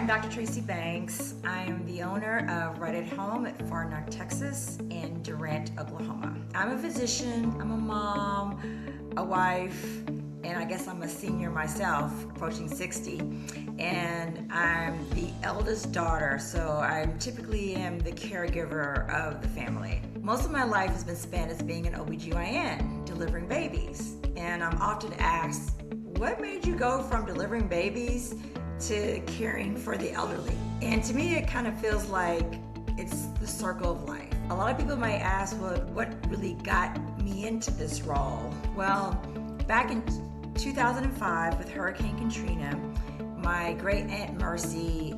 Dr. Tracey Banks. I am the owner of Right at Home at Far North, Texas and Durant, Oklahoma. I'm a physician, I'm a mom, a wife, and I guess I'm a senior myself, approaching 60. And I'm the eldest daughter, so I typically am the caregiver of the family. Most of my life has been spent as being an OBGYN, delivering babies. And I'm often asked, what made you go from delivering babies to caring for the elderly? And to me, it kind of feels like it's the circle of life. A lot of people might ask, well, what really got me into this role? Well, back in 2005 with Hurricane Katrina, my great Aunt Mercy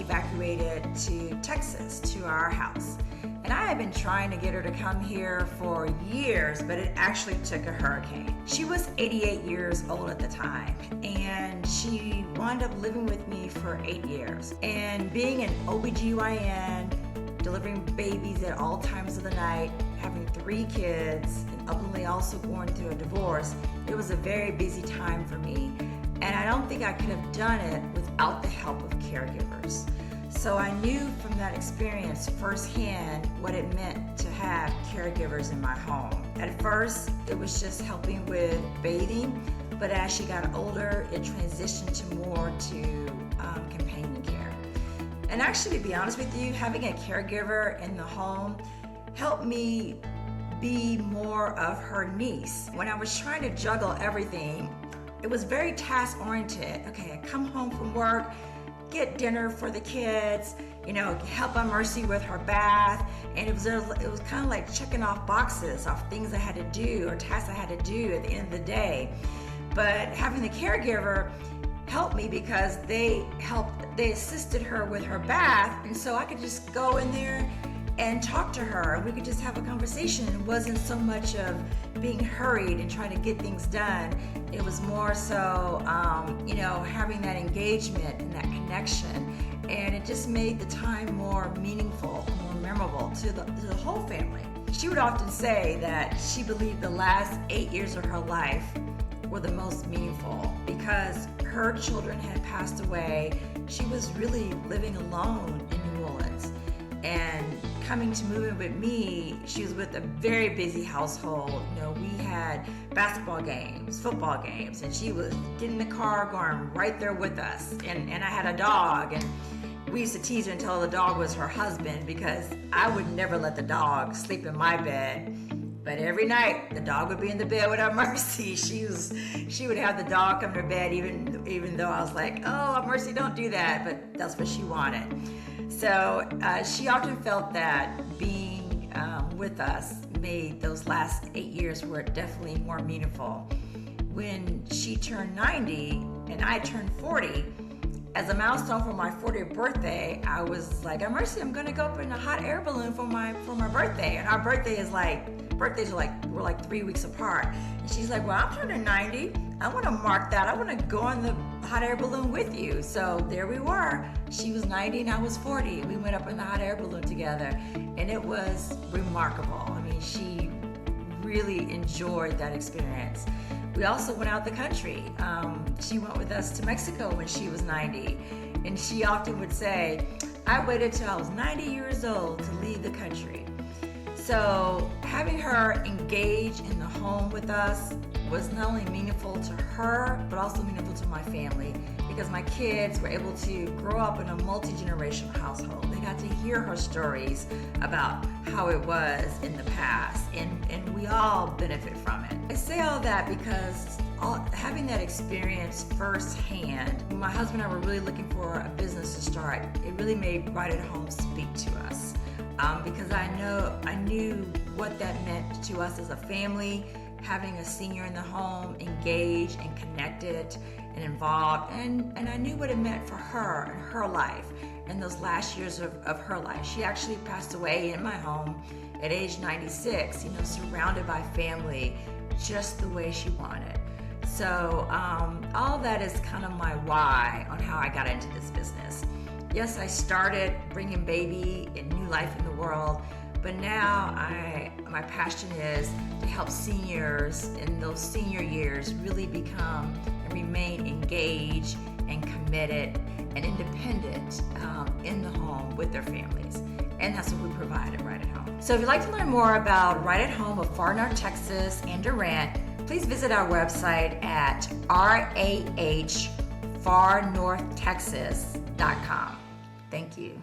evacuated to Texas, to our house. And I had been trying to get her to come here for years, but it actually took a hurricane. She was 88 years old at the time, and she wound up living with me for 8 years. And being an OBGYN, delivering babies at all times of the night, having 3 kids, and ultimately also going through a divorce, it was a very busy time for me. And I don't think I could have done it without the help of caregivers. So I knew from that experience firsthand what it meant to have caregivers in my home. At first, it was just helping with bathing, but as she got older, it transitioned to more to companion care. And actually, to be honest with you, having a caregiver in the home helped me be more of her niece. When I was trying to juggle everything, it was very task-oriented. Okay, I come home from work, get dinner for the kids, help Aunt Mercy with her bath, and it was kind of like checking off boxes of things I had to do or tasks I had to do at the end of the day. But having the caregiver helped me because they assisted her with her bath, and so I could just go in there and talk to her, and we could just have a conversation. It wasn't so much of being hurried and trying to get things done. It was more so, having that engagement and that connection, and it just made the time more meaningful, more memorable to the whole family. She would often say that she believed the last 8 years of her life were the most meaningful because her children had passed away. She was really living alone in New Orleans. And coming to move in with me, she was with a very busy household. We had basketball games, football games, and she was getting in the car, going right there with us. And I had a dog, and we used to tease her until the dog was her husband because I would never let the dog sleep in my bed. But every night, the dog would be in the bed with Aunt Mercy. She would have the dog come to bed, even though I was like, oh, Aunt Mercy, don't do that. But that's what she wanted. So she often felt that being with us made those last 8 years were definitely more meaningful. When she turned 90 and I turned 40, as a milestone for my 40th birthday, I was like, Aunt Mercy, I'm gonna go up in a hot air balloon for my birthday. And our birthdays we're like 3 weeks apart. And she's like, well, I'm turning 90. I want to mark that. I want to go on the hot air balloon with you. So there we were. She was 90 and I was 40. We went up in the hot air balloon together, and it was remarkable. I mean, she really enjoyed that experience. We also went out the country. She went with us to Mexico when she was 90, and she often would say, I waited till I was 90 years old to leave the country. So having her engage in the home with us was not only meaningful to her, but also meaningful to my family because my kids were able to grow up in a multi-generational household. They got to hear her stories about how it was in the past, and we all benefit from it. I say all that because having that experience firsthand, when my husband and I were really looking for a business to start, it really made Right at Home speak to us. Because I knew what that meant to us as a family, having a senior in the home engaged and connected and involved, and I knew what it meant for her and her life and those last years of her life. She actually passed away in my home at age 96, surrounded by family, just the way she wanted. So all that is kind of my why on how I got into this business. Yes, I started bringing baby and new life in the world, but now my passion is to help seniors in those senior years really become and remain engaged and committed and independent with their families. And that's what we provide at Right at Home. So if you'd like to learn more about Right at Home of Far North Texas and Durant, please visit our website at rahfarnorthtexas.com. Thank you.